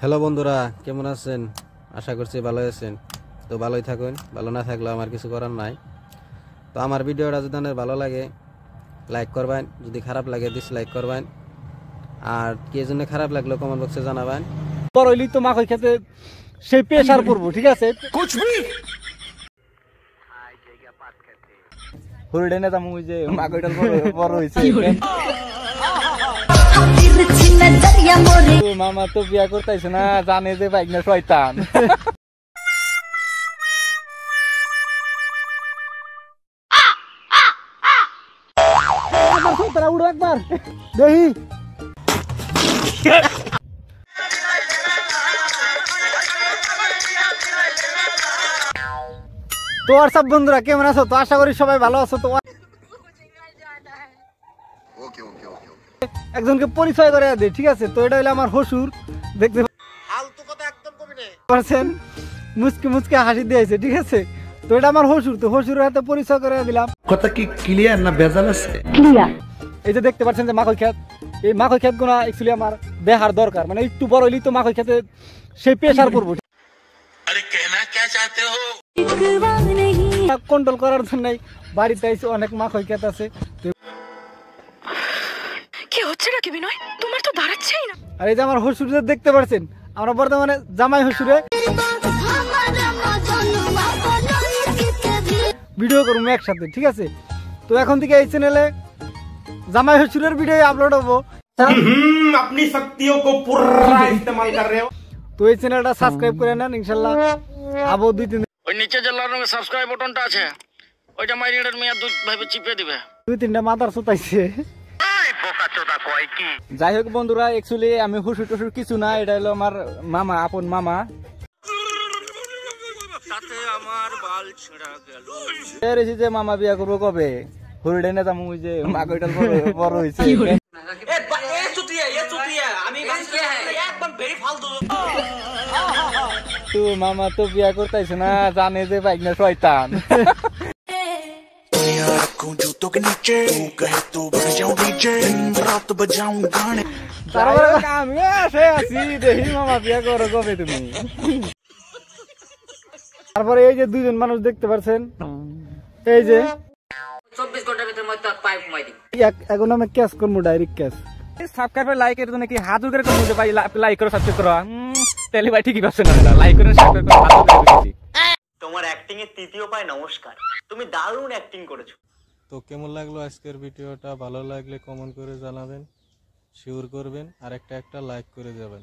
Hello বন্ধুরা, কেমন আছেন? আশা করছি ভালো আছেন। তো ভালোই থাকুন, ভালো না থাকলে আমার কিছু করার নাই। তো আমার ভিডিওটা যদি আপনাদের ভালো লাগে লাইক করবেন, যদি খারাপ লাগে ডিসলাইক করবেন, আর কে জন্য খারাপ লাগলো কমেন্ট বক্সে জানাবেন। বড় হইলি তো মাখই খেতে সেই প্রেসার পড়বো, ঠিক আছে? হলিডে নেতা মুই যে মাকইটাল বড় হইছে। মামা তো বিয়া করতেছে না, জানে যে বাইক না শয়তান। উড়ো একবার দেখি। তো সব বন্ধুরা কেমন আছো? তো আশা করি সবাই ভালো আছো। তো একজনকে পরিচয় করে দে, ঠিক আছে? তো এটা হলো আমার শ্বশুর, দেখতে পাচ্ছেন মুচকি মুচকি হাসি দিয়েছে, ঠিক আছে? তো এটা আমার শ্বশুর, তো শ্বশুরের হাতে পরিচয় করে দিলাম। কথা কি ক্লিয়ার না ভেজাল আছে? ক্লিয়ার। এই যে দেখতে পাচ্ছেন যে মাখই খেত, এই মাখই খেত গুলা অ্যাকচুয়ালি আমার দেখার দরকার, মানে একটু বড় হইলেই তো মাখই খেতে সেই প্রেসার পড়বো। আরে কেনা কে চাতে হো? কন্ট্রোল করার জন্য বাড়িতে এসে অনেক মাখই খেত আছে। কি হচ্ছে নাকি বিনয়? তোমার তো দাঁড়াচ্ছেই না। আর এই যে আমার শ্বশুর দেখতে পাচ্ছেন, আমরা বর্তমানে জামাই শ্বশুরে ভিডিও করবো একসাথে, ঠিক আছে? তো এখন থেকে এই চ্যানেলে জামাই শ্বশুরের ভিডিও আপলোড হবো। अपनी शक्तियों को पूरा इस्तेमाल कर रहे हो। তো এই চ্যানেলটা সাবস্ক্রাইব করে নেন, ইনশাল্লাহ আবো 2-3 ওই নিচে যে লাল রঙের সাবস্ক্রাইব বাটনটা আছে ওইটা মাইরিনের মিয়া দুধ ভাবে চিপে দিবে। 2-3টা মাথার সুতাইছে। যাই হোক বন্ধুরা, অ্যাকচুয়ালি আমি হুসুর টুসুর কিছু না, এটা হলো আমার মামা, আপন মামা। তাতে আমার বাল ছিঁড়া গেল। এর এই যে মামা বিয়া করবো কবে? হলিডে নেতা মুই যে মাকইটাল বড় হইছে। তো মামা তো বিয়া করতেছে না, জানে যে বাইক না শয়তান। আমি আছি দেখি মামা বিয়া করো কবে তুমি। তারপরে এই যে দুইজন মানুষ দেখতে পাচ্ছেন, এই যে 24 ঘন্টার ভিতরে মই তাক পাইপ মাই দিই। এখন আমি ক্যাশ করবো, ডাইরেক্ট ক্যাশ। সাবস্ক্রাইব আর লাইকের জন্য কি হাত উগরে করবো যে ভাই লাইক করো সাবস্ক্রাইব করো। তাহলে ভাই ঠিকই করছেন, লাইক করে সাবস্ক্রাইব করো, হাত উগরে করছি। তোমার অ্যাক্টিং এর তৃতীয় পায় নমস্কার, তুমি দারুণ অ্যাক্টিং করেছো। তো কেমন লাগলো আজকের ভিডিওটা? ভালো লাগলে কমেন্ট করে জানাবেন, শেয়ার করবেন, আর একটা লাইক করে যাবেন।